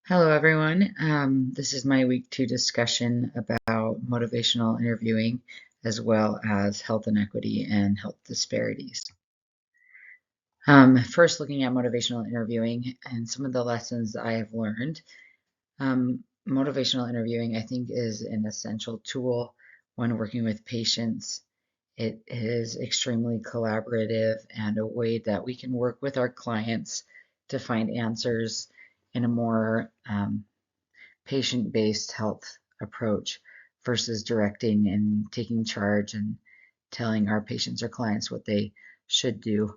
Hello, everyone. This is my week 2 discussion about motivational interviewing, as well as health inequity and health disparities. First, looking at motivational interviewing and some of the lessons I have learned. Motivational interviewing, I think, is an essential tool when working with patients. It is extremely collaborative and a way that we can work with our clients to find answers in a more patient-based health approach versus directing and taking charge and telling our patients or clients what they should do.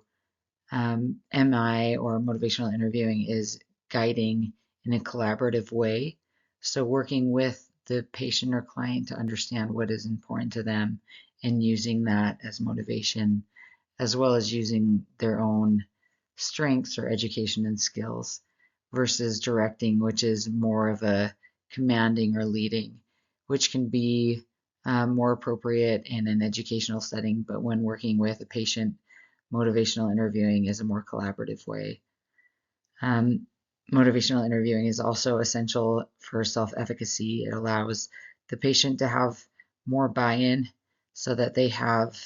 MI or motivational interviewing is guiding in a collaborative way. So working with the patient or client to understand what is important to them and using that as motivation, as well as using their own strengths or education and skills versus directing, which is more of a commanding or leading, which can be more appropriate in an educational setting, but when working with a patient, motivational interviewing is a more collaborative way. Um, Motivational interviewing is also essential for self-efficacy. It allows the patient to have more buy-in so that they have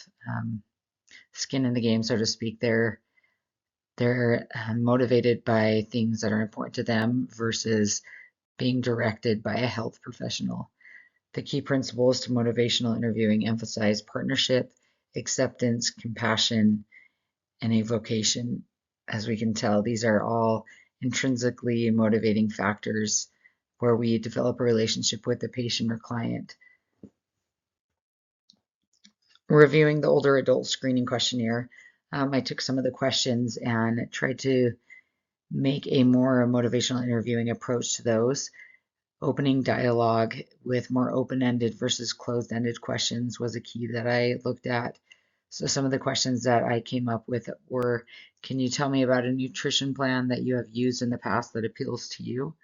skin in the game, so to speak. They're motivated by things that are important to them versus being directed by a health professional. The key principles to motivational interviewing emphasize partnership, acceptance, compassion, and a vocation. As we can tell, these are all intrinsically motivating factors where we develop a relationship with the patient or client. Reviewing the older adult screening questionnaire, I took some of the questions and tried to make a more motivational interviewing approach to those. Opening dialogue with more open-ended versus closed-ended questions was a key that I looked at. So some of the questions that I came up with were, can you tell me about a nutrition plan that you have used in the past that appeals to you?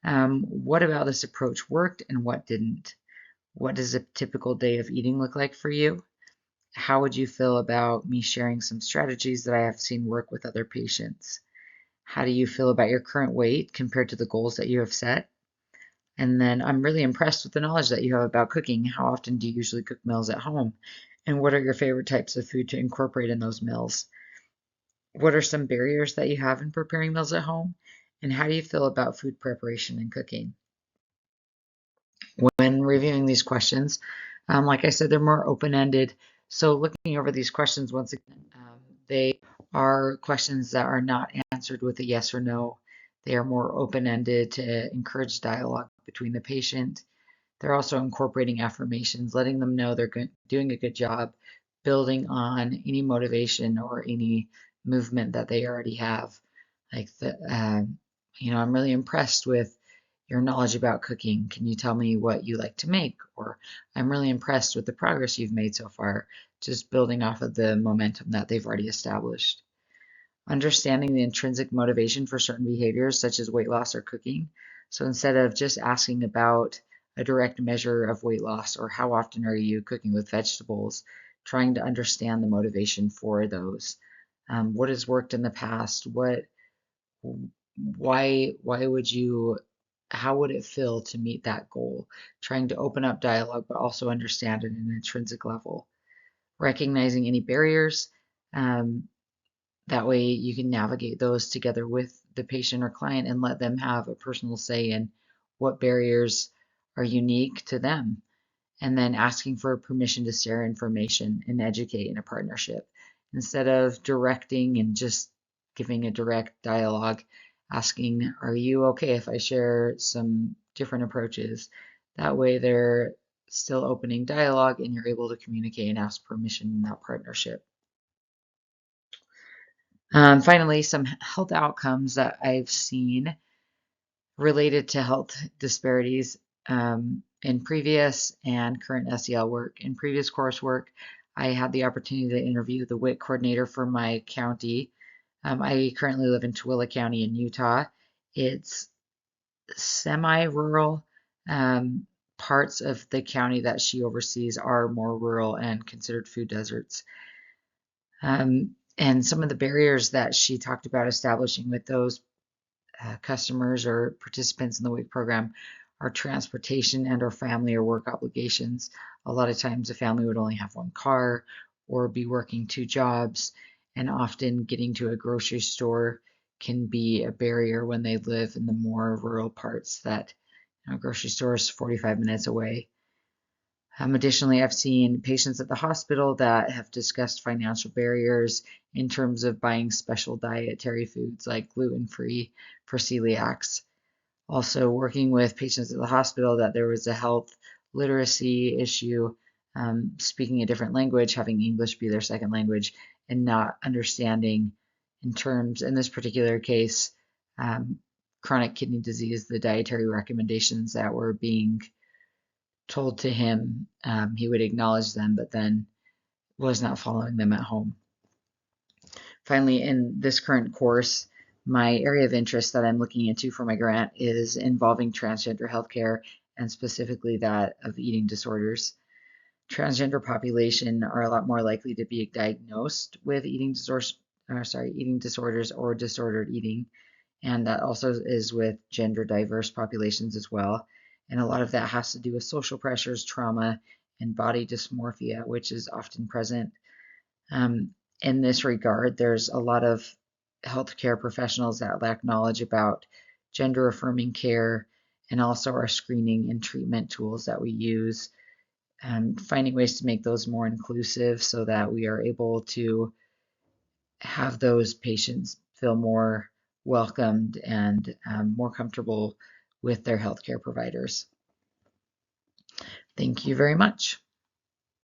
What about this approach worked and what didn't? What does a typical day of eating look like for you? How would you feel about me sharing some strategies that I have seen work with other patients? How do you feel about your current weight compared to the goals that you have set? And then I'm really impressed with the knowledge that you have about cooking. How often do you usually cook meals at home? And what are your favorite types of food to incorporate in those meals? What are some barriers that you have in preparing meals at home? And how do you feel about food preparation and cooking? When reviewing these questions, like I said, they're more open-ended. So looking over these questions, once again, they are questions that are not answered with a yes or no. They are more open-ended to encourage dialogue between the patient. They're also incorporating affirmations, letting them know they're doing a good job, building on any motivation or any movement that they already have. Like I'm really impressed with your knowledge about cooking. Can you tell me what you like to make? Or I'm really impressed with the progress you've made so far, just building off of the momentum that they've already established. Understanding the intrinsic motivation for certain behaviors, such as weight loss or cooking. So instead of just asking about a direct measure of weight loss or how often are you cooking with vegetables, trying to understand the motivation for those. What has worked in the past? Why would you, how would it feel to meet that goal? Trying to open up dialogue, but also understand at an intrinsic level. Recognizing any barriers. That way you can navigate those together with the patient or client and let them have a personal say in what barriers are unique to them. And then asking for permission to share information and educate in a partnership. Instead of directing and just giving a direct dialogue, asking, are you okay if I share some different approaches? That way they're still opening dialogue and you're able to communicate and ask permission in that partnership. Finally, some health outcomes that I've seen related to health disparities in previous and current SEL work. In previous coursework, I had the opportunity to interview the WIC coordinator for my county. I currently live in Tooele County in Utah. It's semi-rural. Parts of the county that she oversees are more rural and considered food deserts. And some of the barriers that she talked about establishing with those customers or participants in the WIC program are transportation and or family or work obligations. A lot of times a family would only have one car or be working two jobs, and often getting to a grocery store can be a barrier when they live in the more rural parts that grocery store is 45 minutes away. Additionally, I've seen patients at the hospital that have discussed financial barriers in terms of buying special dietary foods like gluten-free for celiacs. Also, working with patients at the hospital that there was a health literacy issue, speaking a different language, having English be their second language, and not understanding in terms, in this particular case, chronic kidney disease, the dietary recommendations that were being told to him. He would acknowledge them, but then was not following them at home. Finally, in this current course, my area of interest that I'm looking into for my grant is involving transgender healthcare, and specifically that of eating disorders. Transgender population are a lot more likely to be diagnosed with eating disorders or disordered eating, and that also is with gender diverse populations as well. And a lot of that has to do with social pressures, trauma, and body dysmorphia, which is often present. In this regard, there's a lot of healthcare professionals that lack knowledge about gender affirming care and also our screening and treatment tools that we use, finding ways to make those more inclusive so that we are able to have those patients feel more welcomed and more comfortable with their healthcare providers. Thank you very much.